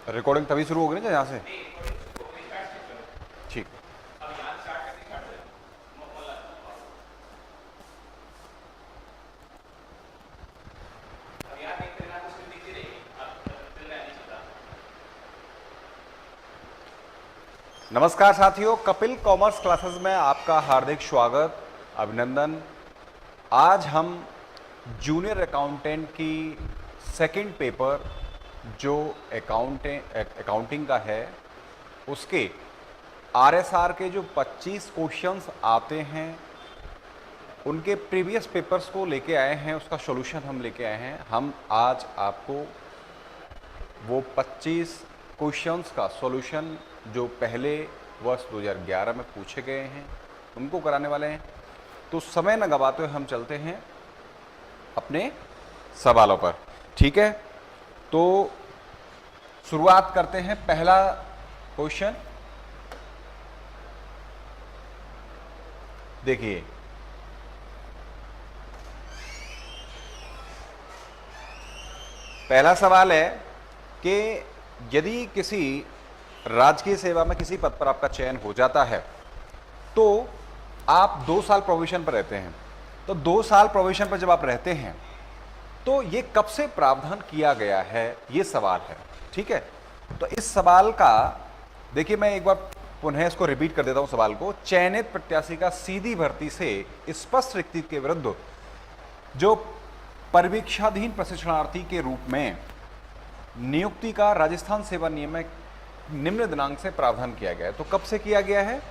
Recording तभी शुरू होगी ना जब यहाँ से। ठीक। नमस्कार साथियों, कपिल कॉमर्स क्लासेस में आपका हार्दिक स्वागत, अभिनंदन। आज हम जूनियर अकाउंटेंट की सेकंड पेपर जो अकाउंटिंग का है उसके आरएसआर के जो 25 क्वेश्चंस आते हैं उनके प्रीवियस पेपर्स को लेके आए हैं, उसका सॉल्यूशन हम लेके आए हैं। हम आज आपको वो 25 क्वेश्चंस का सॉल्यूशन जो पहले वर्ष 2011 में पूछे गए हैं उनको कराने वाले हैं। तो समय न गवाते हुए हम चलते हैं अपने सवालों पर। ठीक है, तो शुरुआत करते हैं। पहला क्वेश्चन देखिए, पहला सवाल है कि यदि किसी राजकीय सेवा में किसी पद पर आपका चयन हो जाता है तो आप 2 साल प्रोविजन पर रहते हैं। तो 2 साल प्रोविजन पर जब आप रहते हैं तो ये कब से प्रावधान किया गया है, ये सवाल है। ठीक है, तो इस सवाल का देखिए, मैं एक बार पुनः इसको रिपीट कर देता हूं सवाल को। चयनित प्रत्याशी का सीधी भर्ती से स्पष्ट रिक्ति के विरुद्ध जो परिवीक्षाधीन प्रशिक्षणार्थी के रूप में नियुक्ति का राजस्थान सेवा नियम में निम्न दिनांक से प्रावधान किया गया है। तो कब से किया गया है?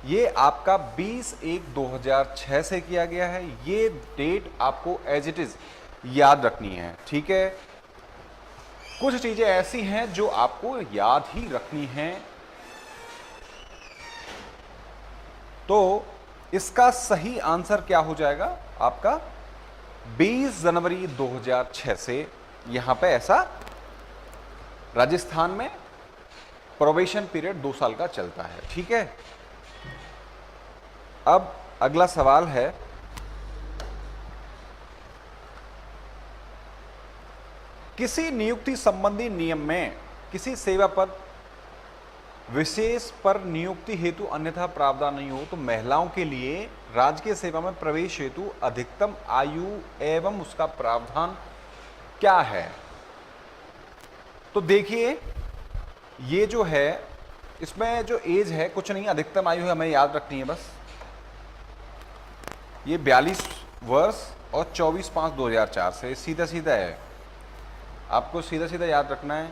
ये आपका 20/1/2006 से किया गया है। ये डेट आपको एज इट इज याद रखनी है। ठीक है, कुछ चीजें ऐसी हैं जो आपको याद ही रखनी हैं। तो इसका सही आंसर क्या हो जाएगा आपका? 20 जनवरी 2006 से यहां पे ऐसा राजस्थान में प्रोबेशन पीरियड 2 साल का चलता है। ठीक है, अब अगला सवाल है, किसी नियुक्ति संबंधी नियम में किसी सेवा पद विशेष पर नियुक्ति हेतु अन्यथा प्रावधान नहीं हो तो महिलाओं के लिए राजकीय सेवा में प्रवेश हेतु अधिकतम आयु एवं उसका प्रावधान क्या है? तो देखिए, ये जो है इसमें जो एज है कुछ नहीं, अधिकतम आयु है, हमें याद रखनी है बस। ये 42 वर्ष और 24/5/2004 से सीधा सीधा है। आपको सीधा सीधा याद रखना है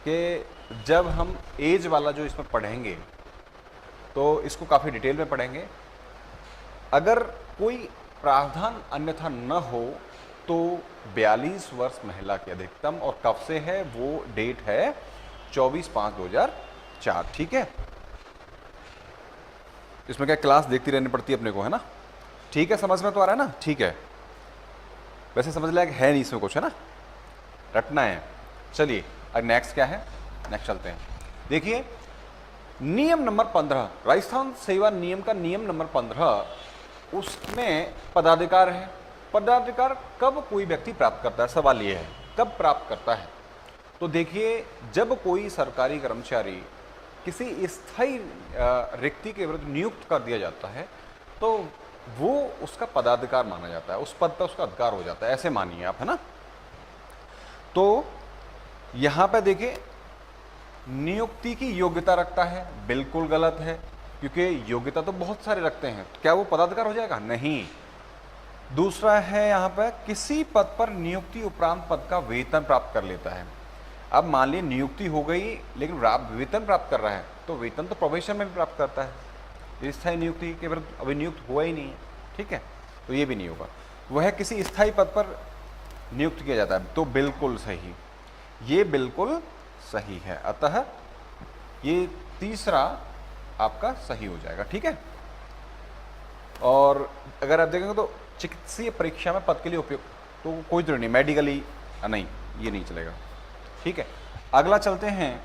कि जब हम एज वाला जो इसमें पढ़ेंगे तो इसको काफ़ी डिटेल में पढ़ेंगे। अगर कोई प्रावधान अन्यथा न हो तो 42 वर्ष महिला की अधिकतम, और कब से है वो डेट है 24/5/2004। ठीक है, इसमें क्या क्लास देखती रहनी पड़ती है अपने को, है ना? ठीक है, समझ में तो आ रहा है ना? ठीक है, वैसे समझ लायक है नहीं इसमें कुछ, है ना? रटना है। चलिए, अब नेक्स्ट क्या है, नेक्स्ट चलते हैं। देखिए, नियम नंबर 15, राजस्थान सेवा नियम का नियम नंबर 15, उसमें पदाधिकार है। पदाधिकार कब कोई व्यक्ति प्राप्त करता है, सवाल ये है कब प्राप्त करता है। तो देखिए, जब कोई सरकारी कर्मचारी किसी स्थायी रिक्ति के विरुद्ध नियुक्त कर दिया जाता है तो वो उसका पदाधिकार माना जाता है, उस पद पर उसका अधिकार हो जाता है, ऐसे मानिए आप, है ना? तो यहां पे देखिए, नियुक्ति की योग्यता रखता है, बिल्कुल गलत है, क्योंकि योग्यता तो बहुत सारे रखते हैं। क्या वो पदाधिकार हो जाएगा? नहीं। दूसरा है यहां पर, किसी पद पर नियुक्ति उपरांत पद का वेतन प्राप्त कर लेता है। अब मान लीजिए नियुक्ति हो गई लेकिन वेतन प्राप्त कर रहा है तो वेतन तो प्रोबेशन में भी प्राप्त करता है। स्थायी नियुक्ति के विरुद्ध अभी नियुक्त हुआ ही नहीं है। ठीक है, तो ये भी नहीं होगा। वह किसी स्थायी पद पर नियुक्त किया जाता है, तो बिल्कुल सही, ये बिल्कुल सही है। अतः ये तीसरा आपका सही हो जाएगा। ठीक है, और अगर आप देखेंगे तो चिकित्सीय परीक्षा में पद के लिए उपयोग तो कोई जरूरी नहीं, मेडिकली नहीं, ये नहीं चलेगा। ठीक है, अगला चलते हैं।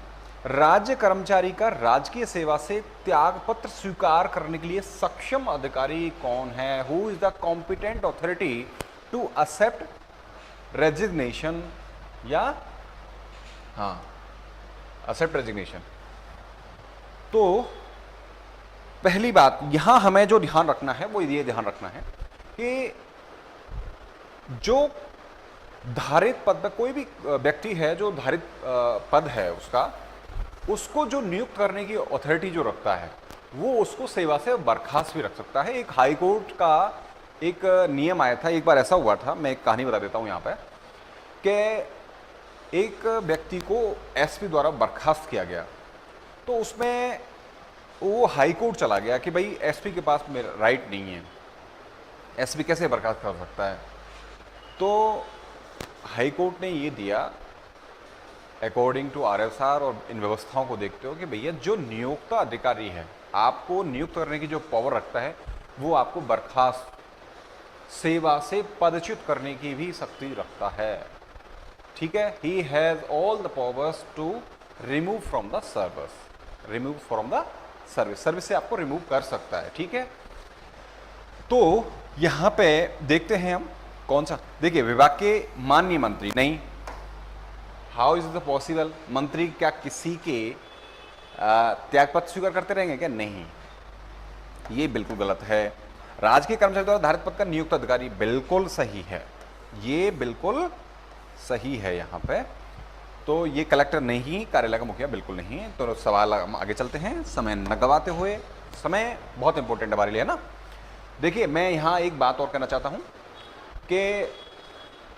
राज्य कर्मचारी का राजकीय सेवा से त्याग पत्र स्वीकार करने के लिए सक्षम अधिकारी कौन है? Who is the competent authority to accept resignation, या हाँ एक्सेप्ट रेजिग्नेशन। तो पहली बात यहां हमें जो ध्यान रखना है वो ये ध्यान रखना है कि जो धारित पद पर कोई भी व्यक्ति है जो धारित पद है उसको जो नियुक्त करने की अथॉरिटी जो रखता है वो उसको सेवा से बर्खास्त भी रख सकता है। एक हाई कोर्ट का एक नियम आया था, एक बार ऐसा हुआ था, मैं एक कहानी बता देता हूं यहां पे, कि एक व्यक्ति को एसपी द्वारा बर्खास्त किया गया। तो उसमें वो हाई कोर्ट चला गया कि भाई एसपी के पास मेरा राइट नहीं है, एसपी कैसे बर्खास्त कर सकता है। तो हाई कोर्ट ने ये दिया अकॉर्डिंग टू आरएसआर और इन व्यवस्थाओं को देखते हो कि भैया जो नियोक्ता अधिकारी है आपको नियुक्त करने की जो पावर रखता है वो आपको बर्खास्त सेवा से पदच्युत करने की भी शक्ति रखता है। ठीक है, he has all the powers to remove from the service, remove from the service, service से आपको रिमूव कर सकता है। ठीक है, तो यहां पे देखते हैं हम कौन सा, देखिए विभाग के माननीय मंत्री नहीं, हाउ इज इट पॉसिबल, मंत्री क्या किसी के त्यागपत्र स्वीकार करते रहेंगे क्या? नहीं, ये बिल्कुल गलत है। राजकीय कर्मचारी द्वारा धारित पद का नियुक्त अधिकारी, बिल्कुल सही है, ये बिल्कुल सही है यहाँ पे। तो ये कलेक्टर नहीं, कार्यालय का मुखिया बिल्कुल नहीं। तो सवाल आगे चलते हैं, समय न गवाते हुए, समय बहुत इंपॉर्टेंट है हमारे लिए, है ना। देखिए मैं यहाँ एक बात और कहना चाहता हूँ कि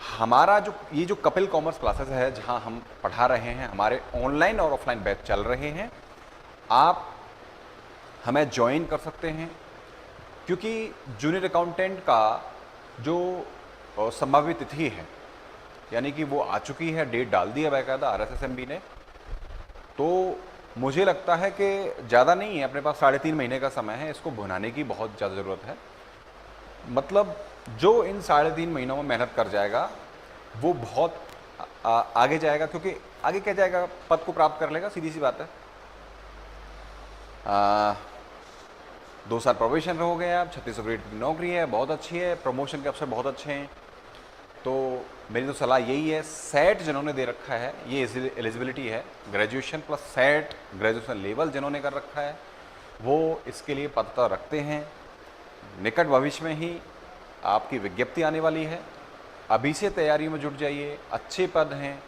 हमारा जो कपिल कॉमर्स क्लासेस है जहाँ हम पढ़ा रहे हैं, हमारे ऑनलाइन और ऑफलाइन बैच चल रहे हैं, आप हमें ज्वाइन कर सकते हैं। क्योंकि जूनियर अकाउंटेंट का जो संभावित तिथि है यानी कि वो आ चुकी है, डेट डाल दी है बाकायदा आरएसएसएमबी ने। तो मुझे लगता है कि ज़्यादा नहीं है, अपने पास 3.5 महीने का समय है, इसको भुनाने की बहुत ज़्यादा ज़रूरत है। मतलब जो इन 3.5 महीनों में मेहनत कर जाएगा वो बहुत आगे जाएगा, क्योंकि आगे क्या जाएगा, पद को प्राप्त कर लेगा, सीधी सी बात है। 2 साल प्रोबेशन हो गए, आप 3600 ग्रेड की नौकरी है, बहुत अच्छी है, प्रमोशन के अवसर बहुत अच्छे हैं। तो मेरी तो सलाह यही है, सेट जिन्होंने दे रखा है, ये एलिजिबिलिटी है graduation plus set, graduation level जिन्होंने कर रखा है वो इसके लिए पात्रता रखते हैं। निकट भविष्य में ही आपकी विज्ञप्ति आने वाली है, अभी से तैयारी में जुट जाइए, अच्छे पद हैं।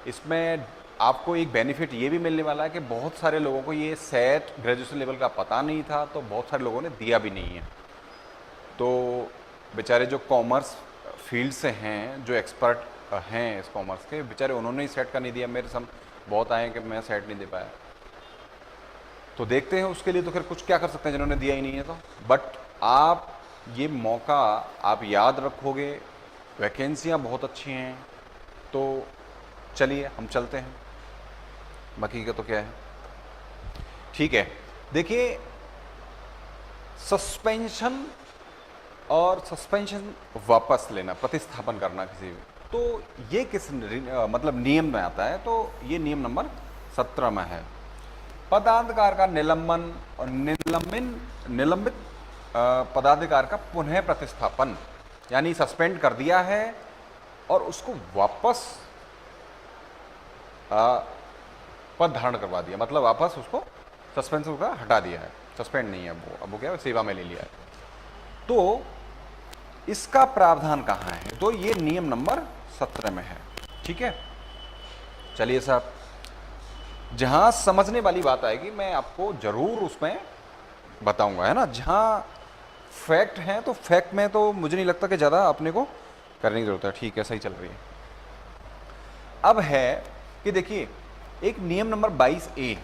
इसमें आपको एक बेनिफिट ये भी मिलने वाला है कि बहुत सारे लोगों को ये सेट ग्रेजुएशन लेवल का पता नहीं था, तो बहुत सारे लोगों ने दिया भी नहीं है। तो बेचारे जो कॉमर्स फील्ड से हैं, जो एक्सपर्ट हैं इस कॉमर्स के, बेचारे उन्होंने ही सेट का नहीं दिया। मेरे सम बहुत आए कि मैं सेट नहीं दे पाया। तो देखते हैं उसके लिए तो फिर कुछ क्या कर सकते हैं जिन्होंने दिया ही नहीं है। तो बट आप ये मौका आप याद रखोगे, वैकेंसियाँ बहुत अच्छी हैं। तो चलिए हम चलते हैं, बाकी का तो क्या है। ठीक है, देखिए सस्पेंशन और सस्पेंशन वापस लेना, प्रतिस्थापन करना किसी भी, तो ये किस मतलब नियम में आता है। तो ये नियम नंबर 17 में है। पदाधिकार का निलंबन और निलंबित पदाधिकार का पुनः प्रतिस्थापन, यानी सस्पेंड कर दिया है और उसको वापस पद धारण करवा दिया, मतलब वापस उसको सस्पेंशन का हटा दिया है, सस्पेंड नहीं है वो, अब वो क्या है, सेवा में ले लिया है। तो इसका प्रावधान कहाँ है? तो ये नियम नंबर 17 में है। ठीक है, चलिए साहब, जहाँ समझने वाली बात आएगी मैं आपको जरूर उसमें बताऊंगा, है ना। जहाँ फैक्ट हैं तो फैक्ट में तो मुझे नहीं लगता कि ज़्यादा अपने को करने की जरूरत है। ठीक है, सही चल रही है। अब है कि देखिए एक नियम नंबर 22A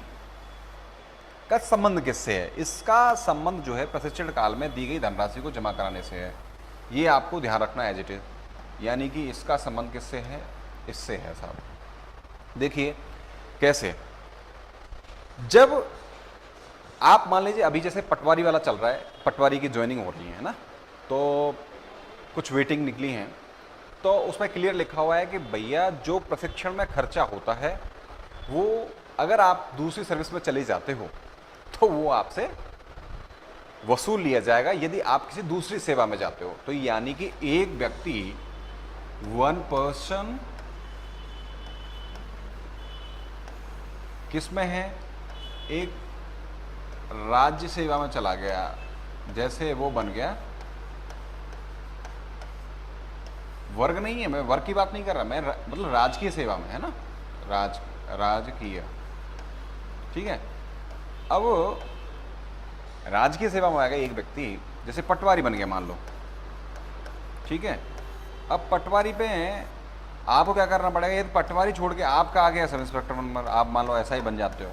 का संबंध किससे है? इसका संबंध जो है प्रशिक्षण काल में दी गई धनराशि को जमा कराने से है। ये आपको ध्यान रखना एज इट इज, यानी कि इसका संबंध किससे है? इससे है साहब। देखिए कैसे, जब आप मान लीजिए अभी जैसे पटवारी वाला चल रहा है, पटवारी की ज्वाइनिंग हो रही है ना, तो कुछ वेटिंग निकली हैं, तो उसमें क्लियर लिखा हुआ है कि भैया जो प्रशिक्षण में खर्चा होता है वो अगर आप दूसरी सर्विस में चले जाते हो तो वो आपसे वसूल लिया जाएगा यदि आप किसी दूसरी सेवा में जाते हो। तो यानी कि एक व्यक्ति, वन पर्सन किस में है, एक राज्य सेवा में चला गया, जैसे वो बन गया, वर्ग नहीं है, मैं वर्ग की बात नहीं कर रहा, मैं मतलब राजकीय सेवा में है ना, राजकीय, ठीक है। अब राजकीय सेवा में आ गया एक व्यक्ति, जैसे पटवारी बन गया मान लो, ठीक है। अब पटवारी पे आपको क्या करना पड़ेगा, यदि पटवारी छोड़ के आपका आ गया सब इंस्पेक्टर नंबर, आप मान लो ऐसा ही बन जाते हो,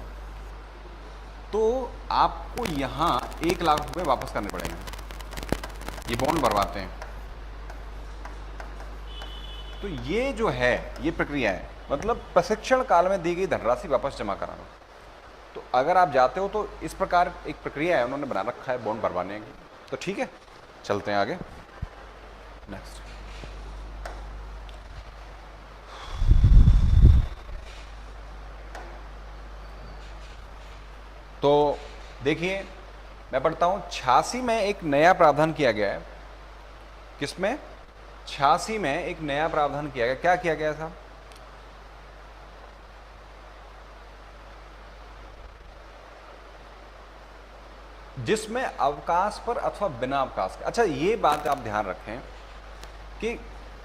तो आपको यहाँ 1 लाख रुपए वापस करने पड़ेंगे, ये बॉन्ड भरवाते हैं। तो ये जो है, ये प्रक्रिया है, मतलब प्रशिक्षण काल में दी गई धनराशि वापस जमा कराना। तो अगर आप जाते हो तो इस प्रकार एक प्रक्रिया है, उन्होंने बना रखा है बॉन्ड भरवाने की। तो ठीक है, चलते हैं आगे, नेक्स्ट। तो देखिए मैं पढ़ता हूं, 86 में एक नया प्रावधान किया गया है। किसमें? 86 में एक नया प्रावधान किया गया। क्या किया गया था? जिसमें अवकाश पर अथवा बिना अवकाश के, अच्छा ये बात आप ध्यान रखें कि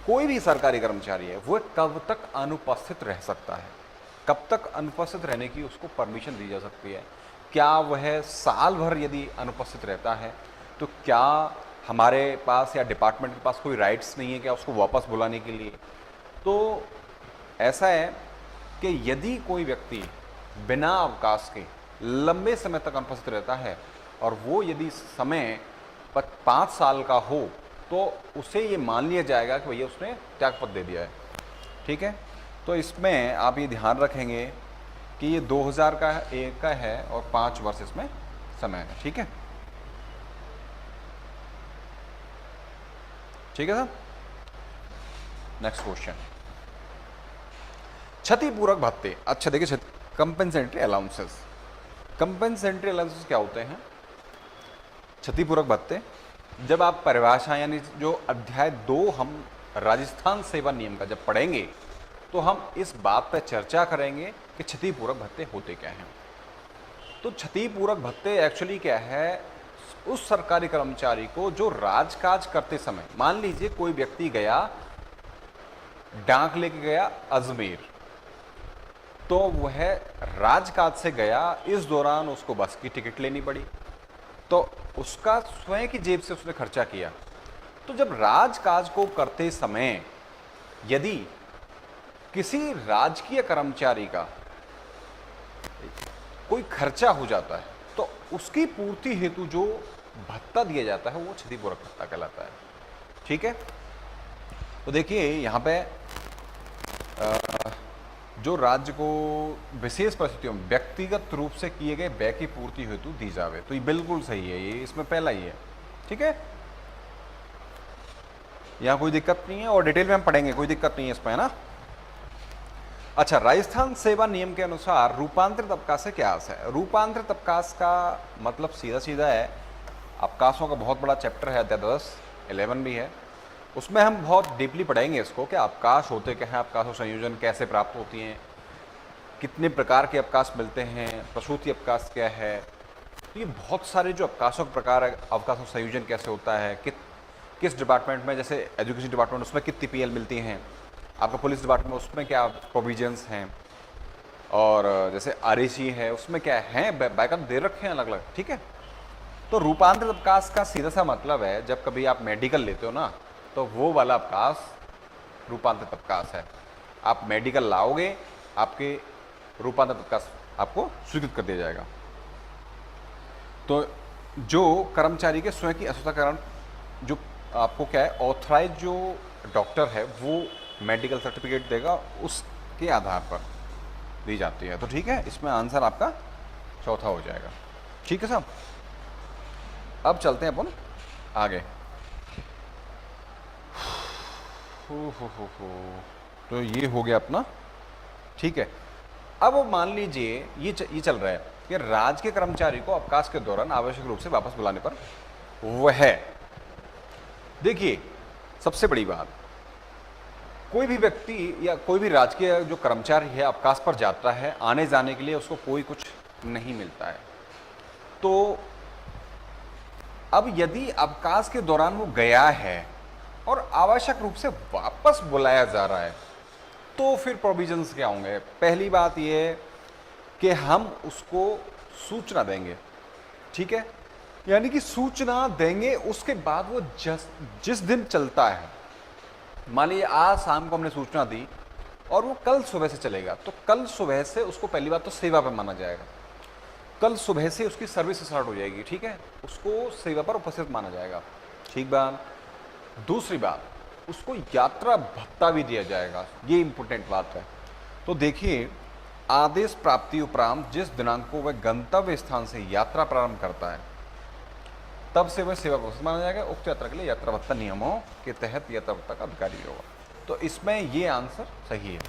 कोई भी सरकारी कर्मचारी है वो कब तक अनुपस्थित रह सकता है, कब तक अनुपस्थित रहने की उसको परमिशन दी जा सकती है। क्या वह साल भर यदि अनुपस्थित रहता है तो क्या हमारे पास या डिपार्टमेंट के पास कोई राइट्स नहीं है क्या उसको वापस बुलाने के लिए? तो ऐसा है कि यदि कोई व्यक्ति बिना अवकाश के लंबे समय तक अनुपस्थित रहता है और वो यदि समय 5 साल का हो तो उसे ये मान लिया जाएगा कि भैया उसने त्यागपत्र दे दिया है, ठीक है। तो इसमें आप ये ध्यान रखेंगे कि ये 2001 का है और 5 वर्ष इसमें समय है, ठीक है, ठीक है सर। नेक्स्ट क्वेश्चन, क्षतिपूरक भत्ते। अच्छा देखिए, कंपेंसेटरी अलाउंसेस, कंपेंसेटरी अलाउंसेस क्या होते हैं? क्षतिपूरक भत्ते, जब आप परिभाषा यानी जो अध्याय 2 हम राजस्थान सेवा नियम का जब पढ़ेंगे तो हम इस बात पर चर्चा करेंगे कि क्षतिपूरक भत्ते होते क्या हैं। तो क्षतिपूरक भत्ते एक्चुअली क्या है, उस सरकारी कर्मचारी को जो राजकाज करते समय, मान लीजिए कोई व्यक्ति गया डाक लेके गया अजमेर, तो वह राजकाज से गया, इस दौरान उसको बस की टिकट लेनी पड़ी, तो उसका स्वयं की जेब से उसने खर्चा किया। तो जब राजकाज को करते समय यदि किसी राजकीय कर्मचारी का कोई खर्चा हो जाता है तो उसकी पूर्ति हेतु जो भत्ता दिया जाता है वो क्षतिपूरक भत्ता कहलाता है, ठीक है। तो देखिए यहाँ पे जो राज्य को विशेष परिस्थितियों में व्यक्तिगत रूप से किए गए व्यय की पूर्ति हेतु दी जावे, तो ये बिल्कुल सही है, ये इसमें पहला ही है, ठीक है, यहाँ कोई दिक्कत नहीं है और डिटेल में हम पढ़ेंगे, कोई दिक्कत नहीं है इसमें, है ना। अच्छा, राजस्थान सेवा नियम के अनुसार रूपांतरित अवकाश से क्या अर्थ है? रूपांतरित अवकाश का मतलब सीधा सीधा है, अवकाशों का बहुत बड़ा चैप्टर है, अध्याय 10, 11 भी है, उसमें हम बहुत डीपली पढ़ेंगे इसको कि अवकाश होते क्या हैं, अवकाश और संयोजन कैसे प्राप्त होती हैं, कितने प्रकार के अवकाश मिलते हैं, प्रसूति अवकाश क्या है। तो ये बहुत सारे जो अवकाशों के प्रकार है, अवकाश और संयोजन कैसे होता है, किस डिपार्टमेंट में, जैसे एजुकेशन डिपार्टमेंट उसमें कितनी पीएल मिलती हैं, आपका पुलिस डिपार्टमेंट में उसमें क्या प्रोविजंस हैं, और जैसे आरएसी है उसमें क्या है, बैकअप दे रखे हैं अलग अलग, ठीक है। तो रूपांतरित अवकाश का सीधा सा मतलब है, जब कभी आप मेडिकल लेते हो ना तो वो वाला अवकाश रूपांतरित अवकाश है। आप मेडिकल लाओगे, आपके रूपांतरित अवकाश आपको स्वीकृत कर दिया जाएगा। तो जो कर्मचारी के स्वयं की अस्वस्थता के कारण जो आपको क्या है, ऑथराइज जो डॉक्टर है वो मेडिकल सर्टिफिकेट देगा, उसके आधार पर दी जाती है। तो ठीक है, इसमें आंसर आपका चौथा हो जाएगा, ठीक है साहब। अब चलते हैं अपन आगे। हो तो ये हो गया अपना, ठीक है। अब मान लीजिए ये चल रहा है कि राज्य के कर्मचारी को अवकाश के दौरान आवश्यक रूप से वापस बुलाने पर वह, देखिए सबसे बड़ी बात, कोई भी व्यक्ति या कोई भी राजकीय जो कर्मचारी है अवकाश पर जाता है, आने जाने के लिए उसको कोई कुछ नहीं मिलता है। तो अब यदि अवकाश के दौरान वो गया है और आवश्यक रूप से वापस बुलाया जा रहा है, तो फिर प्रोविजंस क्या होंगे? पहली बात ये कि हम उसको सूचना देंगे, ठीक है, यानी कि सूचना देंगे। उसके बाद वो जिस दिन चलता है, मान लीजिए आज शाम को हमने सूचना दी और वो कल सुबह से चलेगा, तो कल सुबह से उसको पहली बात तो सेवा पर माना जाएगा। कल सुबह से उसकी सर्विस स्टार्ट हो जाएगी, ठीक है, उसको सेवा पर उपस्थित माना जाएगा, ठीक बात। दूसरी बात, उसको यात्रा भत्ता भी दिया जाएगा, ये इंपॉर्टेंट बात है। तो देखिए, आदेश प्राप्ति उपरांत जिस दिनांक को वह गंतव्य स्थान से यात्रा प्रारंभ करता है, तब से वह सेवा को माना जाएगा। उक्त यात्रा के लिए यात्रा भत्ता नियमों के तहत यात्रा भत्ता का अधिकारी होगा। तो इसमें ये आंसर सही है।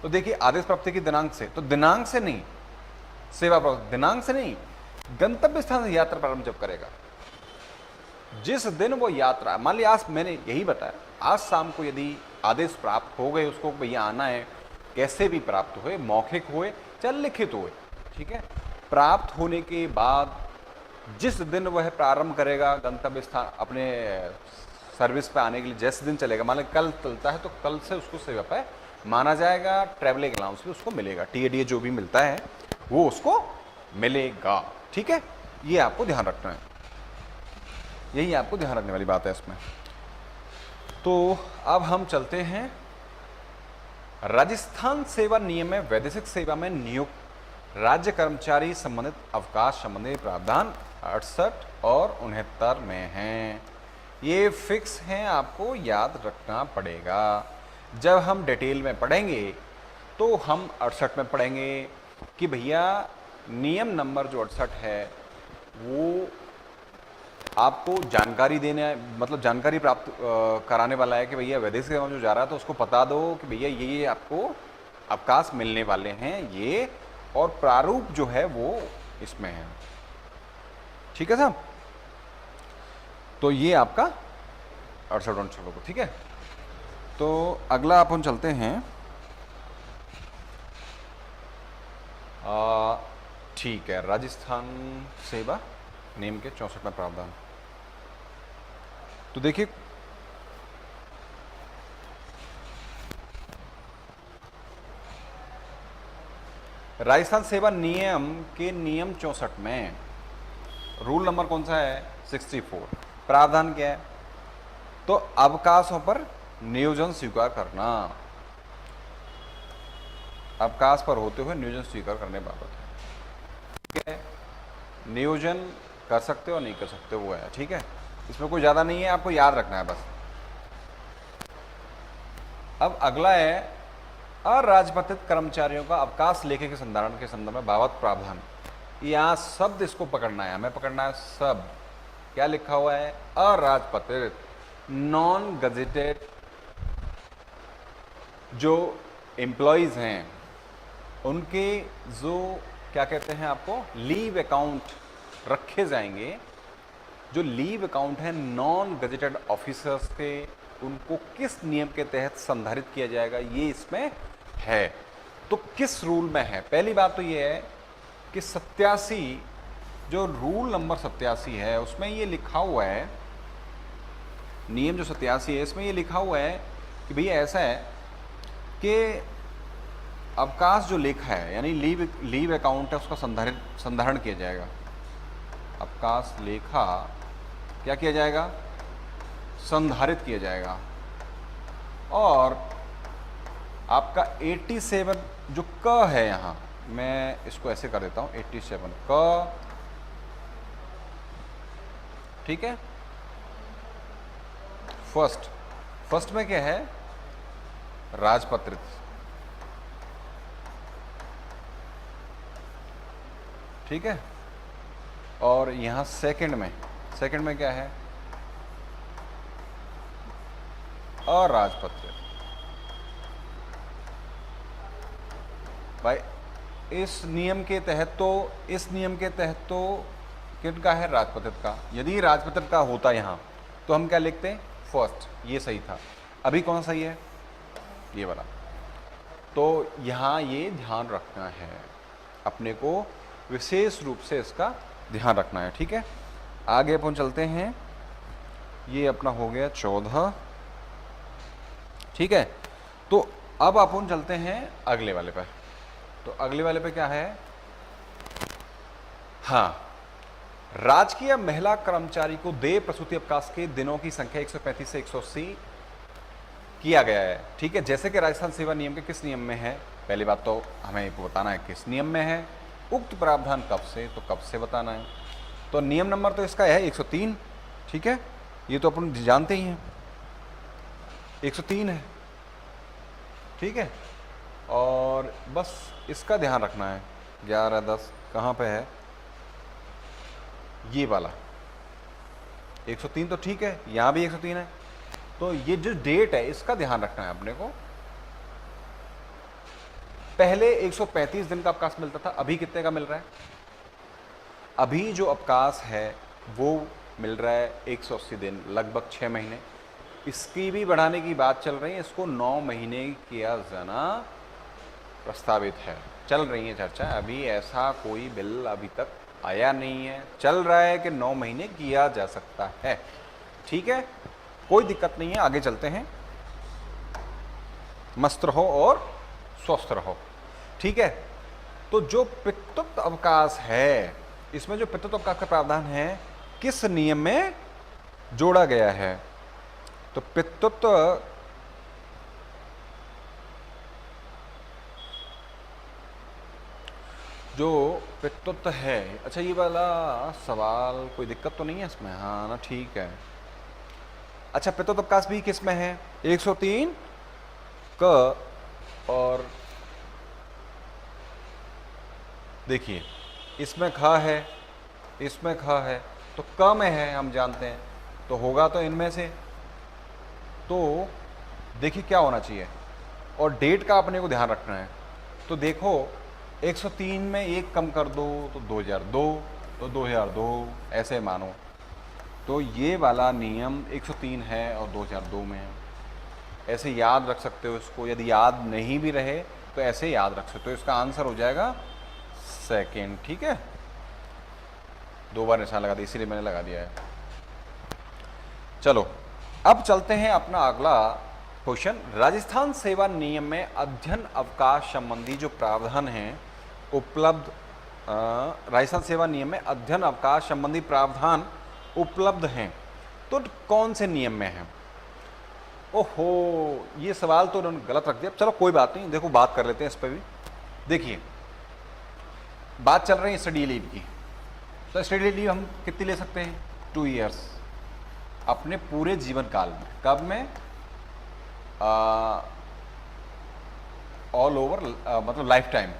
तो देखिए, आदेश प्राप्ति की दिनांक से, तो दिनांक से नहीं, सेवा प्राप्ति दिनांक से नहीं, गंतव्य स्थान से यात्रा प्रारंभ जब करेगा, जिस दिन वो यात्रा, मान लिया आज मैंने यही बताया, आज शाम को यदि आदेश प्राप्त हो गए उसको, भैया आना है, कैसे भी प्राप्त हुए, मौखिक हुए चाहे लिखित हुए, ठीक है, प्राप्त होने के बाद जिस दिन वह प्रारंभ करेगा गंतव्य स्थान अपने सर्विस पे आने के लिए, जैसे दिन चलेगा, मान लीजिए कल चलता है तो कल से उसको सेवा पे माना जाएगा। ट्रैवलिंग अलाउंस भी उसको मिलेगा, टीएडीए जो भी मिलता है वो उसको मिलेगा, ठीक है। ये आपको ध्यान रखना है, यही आपको ध्यान रखने वाली बात है इसमें। तो अब हम चलते हैं राजस्थान सेवा नियम में वैदेशिक सेवा में नियुक्त राज्य कर्मचारी संबंधित अवकाश संबंधी प्रावधान 68 और 69 में हैं। ये फिक्स हैं, आपको याद रखना पड़ेगा। जब हम डिटेल में पढ़ेंगे तो हम 68 में पढ़ेंगे कि भैया नियम नंबर जो 68 है वो आपको जानकारी देने, मतलब जानकारी प्राप्त कराने वाला है कि भैया वैदेशिक सेवा में जो जा रहा है तो उसको बता दो कि भैया ये आपको अवकाश मिलने वाले हैं ये, और प्रारूप जो है वो इसमें है, ठीक है साहब। तो ये आपका 68 को, ठीक है। तो अगला अपन चलते हैं, ठीक है, राजस्थान सेवा नियम के 64 प्रावधान। तो देखिए, राजस्थान सेवा नियम के नियम 64 में रूल नंबर कौन सा है? 64। प्रावधान क्या है? तो अवकाशों पर नियोजन स्वीकार करना, अवकाश पर होते हुए नियोजन स्वीकार करने बाबत है, ठीक है। नियोजन कर सकते हो नहीं कर सकते वो है, ठीक है, इसमें कोई ज़्यादा नहीं है, आपको याद रखना है बस। अब अगला है अराजपत्रित कर्मचारियों का अवकाश लेखे के संधारण के संदर्भ में बाबत प्रावधान। यहाँ शब्द इसको पकड़ना है, हमें पकड़ना है शब्द, क्या लिखा हुआ है? अराजपत्रित, नॉन गजेटेड जो एम्प्लॉयज़ हैं उनके जो क्या कहते हैं आपको लीव अकाउंट रखे जाएंगे। जो लीव अकाउंट है नॉन गजेटेड ऑफिसर्स के, उनको किस नियम के तहत संधारित किया जाएगा ये इसमें है। तो किस रूल में है? पहली बात तो ये है कि 87 जो रूल नंबर 87 है उसमें ये लिखा हुआ है, नियम जो 87 है इसमें ये लिखा हुआ है कि भैया ऐसा है कि अवकाश जो लेखा है यानी लीव अकाउंट है उसका संधारण किया जाएगा। अवकाश लेखा क्या किया जाएगा? संधारित किया जाएगा। और आपका 87 जो क है, यहाँ मैं इसको ऐसे कर देता हूँ 87 क, ठीक है। फर्स्ट में क्या है? राजपत्रित, ठीक है। और यहाँ सेकंड में क्या है? अराजपत्रित। भाई इस नियम के तहत तो किनका है? राजपत्रित का। यदि राजपत्रित का होता यहाँ तो हम क्या लिखते हैं? फर्स्ट, ये सही था। अभी कौन सही है? ये वाला। तो यहाँ ये ध्यान रखना है अपने को, विशेष रूप से इसका ध्यान रखना है, ठीक है। आगे अपन चलते हैं, ये अपना हो गया 14, ठीक है। तो अब अपन चलते हैं अगले वाले पे। तो अगले वाले पे क्या है, हाँ, राजकीय महिला कर्मचारी को देय प्रसूति अवकाश के दिनों की संख्या 135 से 180 किया गया है, ठीक है। जैसे कि राजस्थान सेवा नियम के किस नियम में है, पहली बात तो हमें बताना है किस नियम में है, उक्त प्रावधान कब से, तो कब से बताना है। तो नियम नंबर तो इसका है 103, ठीक है, ये तो अपन जानते ही हैं 103 है, ठीक है। और बस इसका ध्यान रखना है 11-10 कहाँ पे है, ये वाला 103 तो ठीक है, यहाँ भी 103 है। तो ये जो डेट है इसका ध्यान रखना है अपने को। पहले 135 दिन का अवकाश मिलता था, अभी कितने का मिल रहा है, अभी जो अवकाश है वो मिल रहा है 180 दिन, लगभग 6 महीने। इसकी भी बढ़ाने की बात चल रही है, इसको 9 महीने किया जाना प्रस्तावित है, चल रही है चर्चा। अभी ऐसा कोई बिल अभी तक आया नहीं है, चल रहा है कि 9 महीने किया जा सकता है, ठीक है, कोई दिक्कत नहीं है। आगे चलते हैं, मस्त रहो और स्वस्थ रहो, ठीक है। तो जो पितृत्व अवकाश है, इसमें जो पितृत्व अवकाश का प्रावधान है किस नियम में जोड़ा गया है, तो पितृत्व जो पितृत्व है, अच्छा ये वाला सवाल कोई दिक्कत तो नहीं है इसमें, हाँ ना, ठीक है। अच्छा, पितृत्व अवकाश भी किस में है, 103 क, और देखिए इसमें ख है, इसमें ख है, तो क में है, हम जानते हैं, तो होगा तो इनमें से। तो देखिए क्या होना चाहिए, और डेट का अपने को ध्यान रखना है। तो देखो 103 में एक कम कर दो तो 2002, तो 2002 ऐसे मानो। तो ये वाला नियम 103 है और 2002 में है, ऐसे याद रख सकते हो इसको। यदि याद नहीं भी रहे तो ऐसे याद रख सकते हो। इसका आंसर हो जाएगा सेकेंड, ठीक है। 2 बार निशान लगा दिया, इसीलिए मैंने लगा दिया है। चलो अब चलते हैं अपना अगला क्वेश्चन। राजस्थान सेवा नियम में अध्ययन अवकाश संबंधी जो प्रावधान है उपलब्ध, राजस्थान सेवा नियम में अध्ययन अवकाश संबंधी प्रावधान उपलब्ध हैं, तो कौन से नियम में है। ओहो, ये सवाल तो उन्होंने गलत रख दिया, चलो कोई बात नहीं, देखो बात कर लेते हैं इस पर भी। देखिए बात चल रही है स्टडी लीव की, तो स्टडी लीव हम कितनी ले सकते हैं, 2 ईयर्स अपने पूरे जीवन काल में। कब में, ऑल ओवर, मतलब लाइफ टाइम।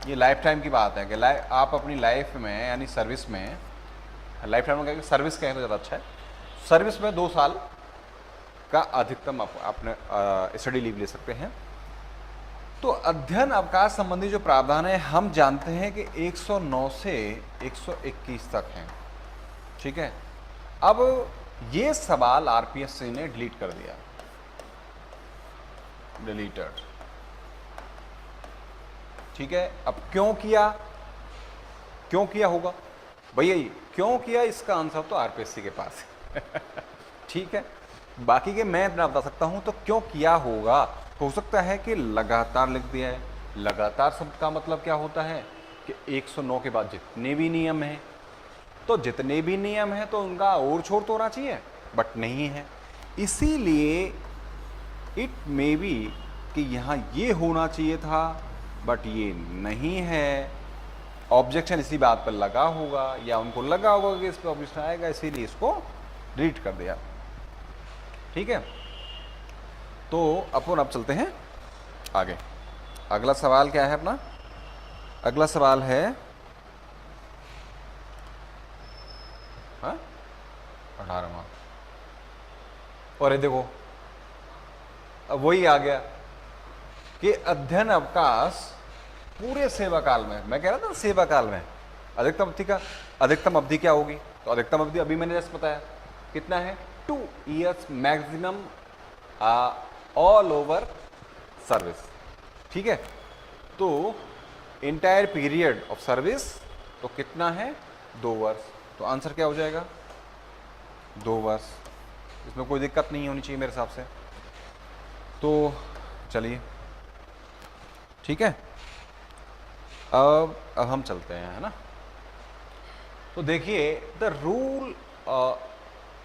ये लाइफ टाइम की बात है कि आप अपनी लाइफ में यानी सर्विस में, लाइफ टाइम में सर्विस कहें तो ज़्यादा अच्छा है, सर्विस में 2 साल का अधिकतम अपने स्टडी लीव ले सकते हैं। तो अध्ययन अवकाश संबंधी जो प्रावधान है हम जानते हैं कि 109 से 121 तक हैं, ठीक है। अब ये सवाल आरपीएससी ने डिलीट कर दिया, डिलीटेड, ठीक है। अब क्यों किया, क्यों किया होगा भैया, क्यों किया, इसका आंसर तो आरपीएससी के पास है ठीक है, बाकी के मैं इतना बता सकता हूं। तो क्यों किया होगा, हो सकता है कि लगातार लिख दिया है। लगातार शब्द का मतलब क्या होता है कि 109 के बाद जितने भी नियम हैं, तो जितने भी नियम हैं तो उनका और छोर तो होना चाहिए, बट नहीं है। इसीलिए इट मे बी कि यहाँ ये होना चाहिए था, बट ये नहीं है। ऑब्जेक्शन इसी बात पर लगा होगा, या उनको लगा होगा कि इस पर ऑब्जेक्शन आएगा, इसीलिए इसको डिलीट कर दिया, ठीक है। तो अपन अब चलते हैं आगे। अगला सवाल क्या है अपना, अगला सवाल है 18वां, और ये देखो अब वही आ गया कि अध्ययन अवकाश पूरे सेवा काल में, मैं कह रहा था सेवा काल में अधिकतम अवधि का, अधिकतम अवधि क्या होगी, तो अधिकतम अवधि अभी मैंने जैसे बताया कितना है, 2 years maximum all over service. ठीक है, तो इंटायर पीरियड ऑफ सर्विस तो कितना है, 2 वर्ष। तो आंसर क्या हो जाएगा, 2 वर्ष। इसमें कोई दिक्कत नहीं होनी चाहिए मेरे हिसाब से। तो चलिए ठीक है, अब हम चलते हैं, है ना। तो देखिए द रूल,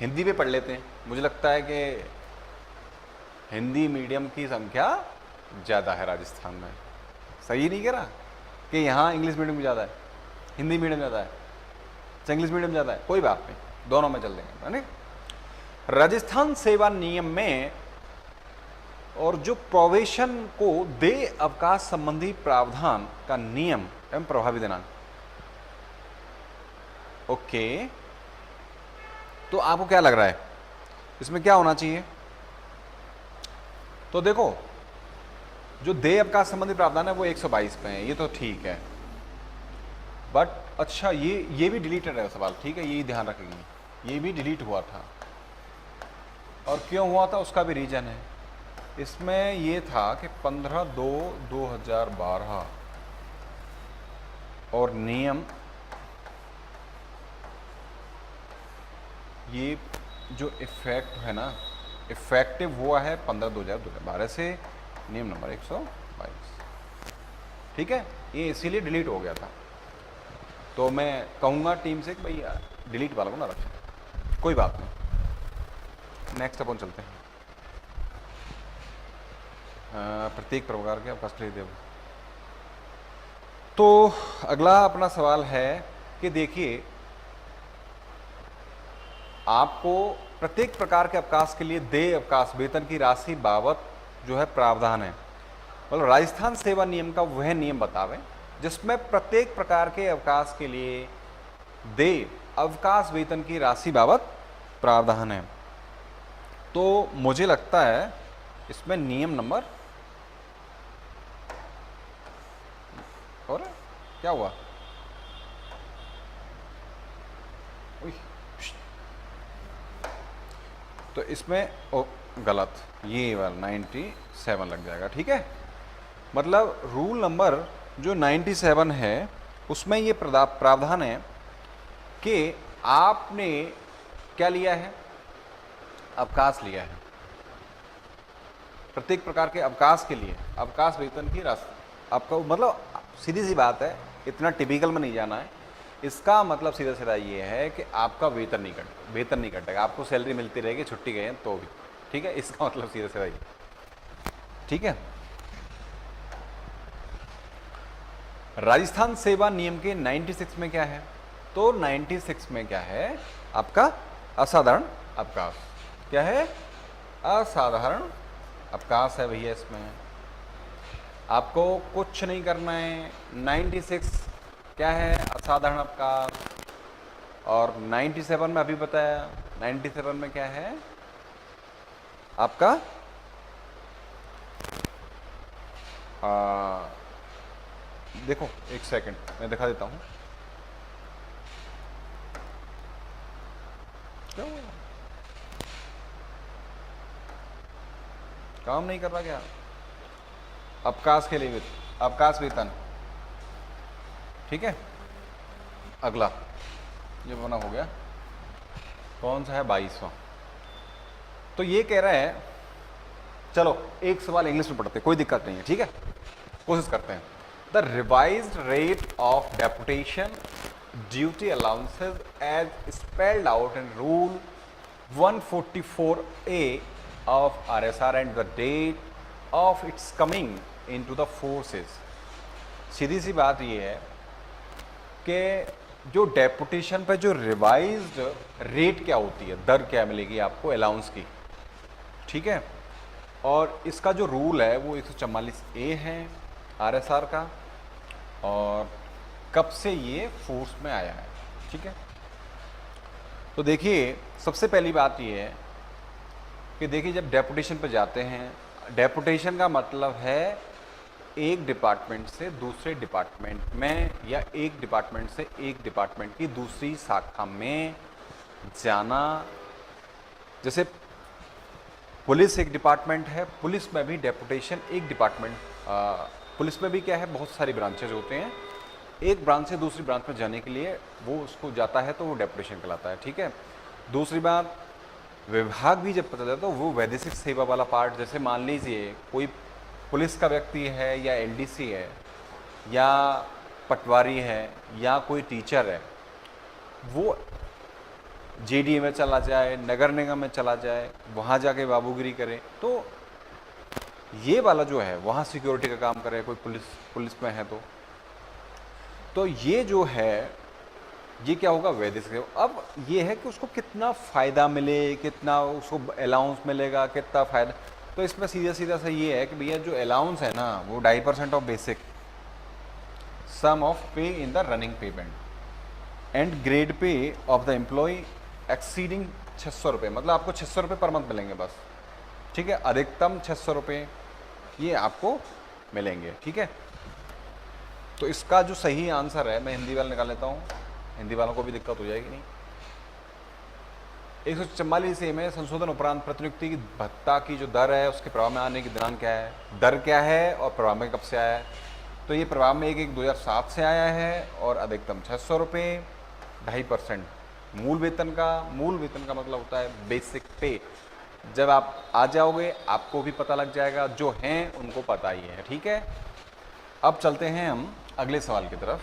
हिंदी पे पढ़ लेते हैं। मुझे लगता है कि हिंदी मीडियम की संख्या ज़्यादा है राजस्थान में। सही नहीं कह रहा कि यहाँ इंग्लिश मीडियम ज़्यादा है, हिंदी मीडियम ज़्यादा है, इंग्लिश मीडियम ज़्यादा है, कोई बात नहीं, दोनों में चल देंगे, है ना। राजस्थान सेवा नियम में और जो प्रोवेशन को दे अवकाश संबंधी प्रावधान का नियम एवं प्रभावी दिनांक। ओके, तो आपको क्या लग रहा है इसमें क्या होना चाहिए? तो देखो, जो देय अवकाश संबंधी प्रावधान है वो 122 पे है, ये तो ठीक है। बट अच्छा, ये भी डिलीटेड है सवाल, ठीक है, ये ध्यान रखेंगे, ये भी डिलीट हुआ था। और क्यों हुआ था उसका भी रीजन है। इसमें ये था कि 15/2/2012 और नियम, ये जो इफेक्ट है ना, इफेक्टिव हुआ है 15/2/2012 से, नियम नंबर 122। ठीक है, ये इसीलिए डिलीट हो गया था। तो मैं कहूँगा टीम से कि भाई डिलीट वाला को ना रखें, कोई बात नहीं। नेक्स्ट अपन चलते हैं, प्रत्येक प्रकार के अवकाश के लिए देव। तो अगला अपना सवाल है कि देखिए, आपको प्रत्येक प्रकार के अवकाश के लिए देय अवकाश वेतन की राशि बाबत जो है प्रावधान है, मतलब राजस्थान सेवा नियम का वह नियम बतावे जिसमें प्रत्येक प्रकार के अवकाश के लिए देय अवकाश वेतन की राशि बाबत प्रावधान है। तो मुझे लगता है इसमें नियम नंबर, और क्या हुआ, तो इसमें गलत, ये वाला 97 लग जाएगा। ठीक है, मतलब रूल नंबर जो 97 है उसमें ये प्रावधान है कि आपने क्या लिया है, अवकाश लिया है। प्रत्येक प्रकार के अवकाश के लिए अवकाश वेतन की राशि आपका, मतलब सीधी सी बात है, इतना टिपिकल में नहीं जाना है। इसका मतलब सीधा सीधा ये है कि आपका वेतन नहीं कटेगा, आपको सैलरी मिलती रहेगी, छुट्टी गए तो भी। ठीक है, इसका मतलब सीधा सीधा ये। ठीक है, राजस्थान सेवा नियम के 96 में क्या है, तो 96 में क्या है आपका असाधारण अवकाश। क्या है, असाधारण अवकाश है भैया। इसमें आपको कुछ नहीं करना है, 96 क्या है, असाधारण अवकाश। और 97 में अभी बताया, 97 में क्या है आपका देखो एक सेकंड मैं दिखा देता हूं। क्या हुआ, काम नहीं कर रहा क्या? अवकाश के लिए अवकाश वेतन। ठीक है, अगला ये बना हो गया, कौन सा है, 22वां। तो ये कह रहा है, चलो एक सवाल इंग्लिश में पढ़ते हैं, कोई दिक्कत नहीं है। ठीक है, कोशिश करते हैं। The revised rate of deputation duty allowances as spelled out in rule 144A of RSR and the date of its coming into the forces। सीधी सी बात ये है कि जो डेपुटेशन पे जो रिवाइज्ड रेट क्या होती है, दर क्या मिलेगी आपको अलाउंस की। ठीक है, और इसका जो रूल है वो 144A है RSR का, और कब से ये फोर्स में आया है। ठीक है, तो देखिए सबसे पहली बात ये है कि देखिए जब डेपुटेशन पे जाते हैं, डेपुटेशन का मतलब है एक डिपार्टमेंट से दूसरे डिपार्टमेंट में, या एक डिपार्टमेंट से एक डिपार्टमेंट की दूसरी शाखा में जाना। जैसे पुलिस एक डिपार्टमेंट है, पुलिस में भी डेपुटेशन एक डिपार्टमेंट। पुलिस में भी क्या है, बहुत सारी ब्रांचेज होते हैं, एक ब्रांच से दूसरी ब्रांच में जाने के लिए वो उसको जाता है तो वो डेपुटेशन कहलाता है, ठीक है। दूसरी बात, विभाग भी जब पता चलता है तो वो वैदेशिक सेवा वाला पार्ट, जैसे मान लीजिए कोई पुलिस का व्यक्ति है या एलडीसी है या पटवारी है या कोई टीचर है, वो जेडीए में चला जाए, नगर निगम में चला जाए, वहाँ जाके बाबूगिरी करे, तो ये वाला जो है वहाँ सिक्योरिटी का काम करे, कोई पुलिस में है तो ये जो है ये क्या होगा, वैदेशिक। अब ये है कि उसको कितना फ़ायदा मिले, कितना उसको अलाउंस मिलेगा, कितना फ़ायदा, तो इसमें सीधा सीधा सा ये है कि भैया जो अलाउंस है ना वो 2.5% of basic sum of pay in the running payment and grade pay of the employ exceeding 600 रुपये, मतलब आपको 600 रुपये पर मंथ मिलेंगे बस, ठीक है। अधिकतम 600 रुपये ये आपको मिलेंगे, ठीक है। तो इसका जो सही आंसर है, मैं हिंदी वाला निकाल लेता हूँ, हिंदी वालों को भी दिक्कत हो जाएगी नहीं। 144 में संशोधन उपरांत प्रतिनियुक्ति की भत्ता की जो दर है उसके प्रभाव में आने की दिनांक क्या है, दर क्या है और प्रभाव में कब से आया है। तो ये प्रभाव में 1/1/2007 से आया है और अधिकतम 600 रुपये, 2.5% मूल वेतन का मतलब होता है बेसिक पे। जब आप आ जाओगे आपको भी पता लग जाएगा, जो हैं उनको पता ही है, ठीक है। अब चलते हैं हम अगले सवाल की तरफ।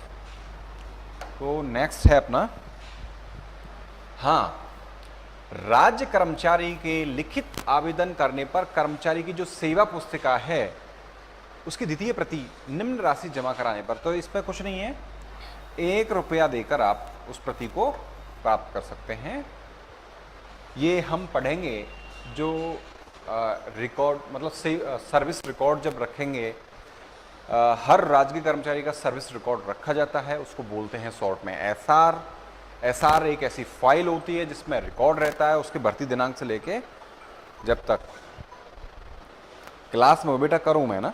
तो नेक्स्ट है अपना, हाँ, राज्य कर्मचारी के लिखित आवेदन करने पर कर्मचारी की जो सेवा पुस्तिका है उसकी द्वितीय प्रति निम्न राशि जमा कराने पर, तो इसमें कुछ नहीं है, 1 रुपया देकर आप उस प्रति को प्राप्त कर सकते हैं। ये हम पढ़ेंगे जो रिकॉर्ड, मतलब सर्विस रिकॉर्ड जब रखेंगे, हर राज्य के कर्मचारी का सर्विस रिकॉर्ड रखा जाता है, उसको बोलते हैं शॉर्ट में एसआर। एसआर एक ऐसी फाइल होती है जिसमें रिकॉर्ड रहता है उसके भर्ती दिनांक से लेके जब तक क्लास में, बेटा करूं मैं ना,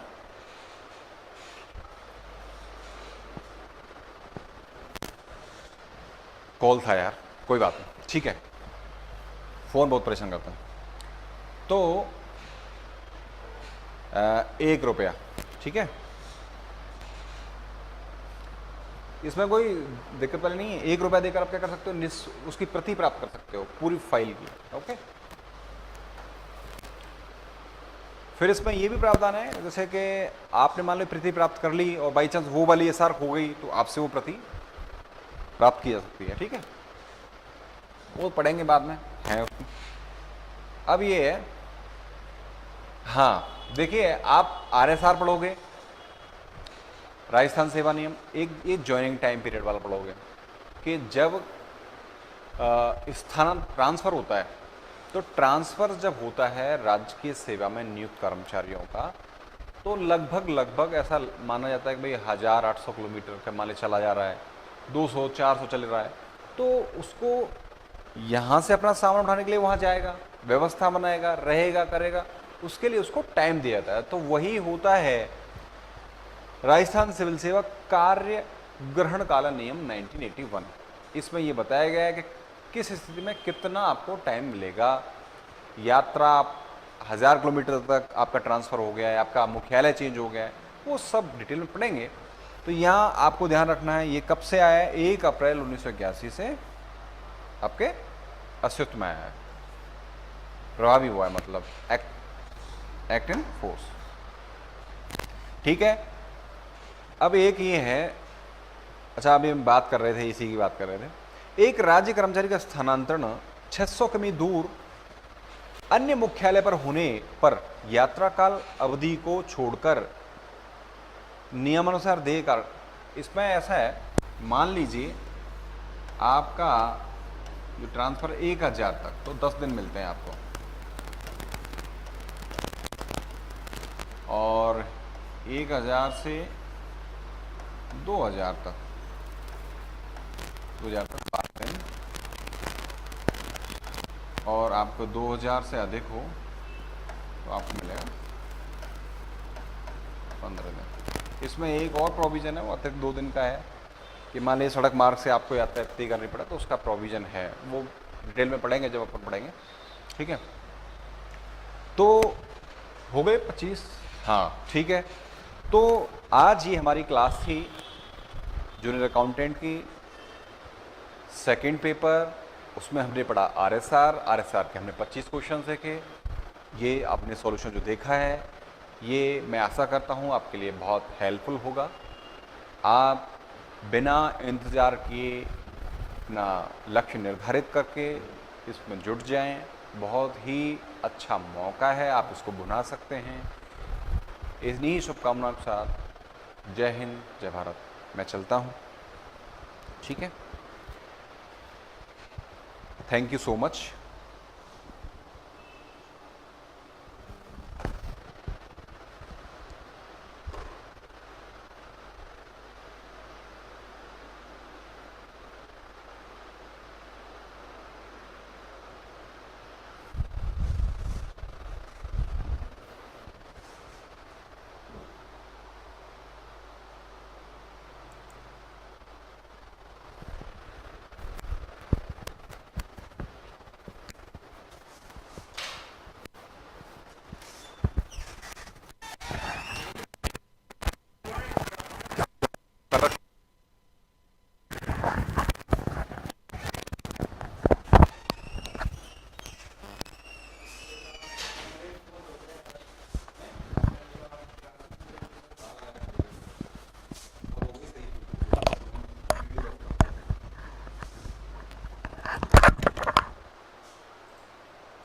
कॉल था यार, कोई बात नहीं, ठीक है, फोन बहुत परेशान करता है। तो 1 रुपया, ठीक है, इसमें कोई दिक्कत वाली नहीं है। 1 रुपया देकर आप क्या कर सकते हो, उसकी प्रति प्राप्त कर सकते हो पूरी फाइल की, ओके। फिर इसमें ये भी प्रावधान है, जैसे कि आपने मान लो प्रति प्राप्त कर ली और बाई चांस वो वाली एसआर खो गई तो आपसे वो प्रति प्राप्त की जा सकती है, ठीक है, वो पढ़ेंगे बाद में है उसकी। अब ये है, हाँ देखिए, आप आरएसआर पढ़ोगे, राजस्थान सेवा नियम, एक ज्वाइनिंग टाइम पीरियड वाला पढ़ोगे कि जब स्थान ट्रांसफ़र होता है, तो ट्रांसफ़र जब होता है राज्य की सेवा में नियुक्त कर्मचारियों का, तो लगभग ऐसा माना जाता है कि भाई 1800 किलोमीटर का मान चला जा रहा है, 200-400 चल रहा है, तो उसको यहाँ से अपना सामान उठाने के लिए वहाँ जाएगा, व्यवस्था बनाएगा, रहेगा, करेगा, उसके लिए उसको टाइम दिया जाता है। तो वही होता है राजस्थान सिविल सेवा कार्य ग्रहण काला नियम 1981। इसमें यह बताया गया है कि किस स्थिति में कितना आपको टाइम मिलेगा। यात्रा 1000 किलोमीटर तक आपका ट्रांसफ़र हो गया है, आपका मुख्यालय चेंज हो गया है, वो सब डिटेल में पढ़ेंगे। तो यहाँ आपको ध्यान रखना है, ये कब से आया है, 1 अप्रैल 1981 से आपके अस्तित्व में आया है, प्रभावी हुआ है, मतलब एक्ट इन फोर्स, ठीक है। अब एक ये है, अच्छा अभी हम बात कर रहे थे, इसी की बात कर रहे थे, एक राज्य कर्मचारी का स्थानांतरण 600 किमी दूर अन्य मुख्यालय पर होने पर यात्रा काल अवधि को छोड़कर नियमानुसार देकर, इसमें ऐसा है, मान लीजिए आपका जो ट्रांसफर 1000 तक, तो 10 दिन मिलते हैं आपको, और 1000 से 2000 तक, 2000 तक 5 दिन, और आपको 2000 से अधिक हो तो आपको मिलेगा 15 दिन। इसमें एक और प्रोविज़न है, वो अतिरिक्त 2 दिन का है कि मान लीजिए सड़क मार्ग से आपको यात्रा तय करनी पड़े तो उसका प्रोविज़न है, वो डिटेल में पढ़ेंगे जब अपन पढ़ेंगे, ठीक है। तो हो गए 25, हाँ ठीक है। तो आज ये हमारी क्लास थी जूनियर अकाउंटेंट की, सेकंड पेपर। उसमें हमने पढ़ा आरएसआर के हमने 25 क्वेश्चन देखे। ये आपने सॉल्यूशन जो देखा है, ये मैं आशा करता हूँ आपके लिए बहुत हेल्पफुल होगा। आप बिना इंतज़ार किए अपना लक्ष्य निर्धारित करके इसमें जुट जाएं। बहुत ही अच्छा मौका है, आप इसको बुना सकते हैं। इन्हीं शुभकामनाओं के साथ जय हिंद, जय भारत। मैं चलता हूँ, ठीक है। Thank you so much.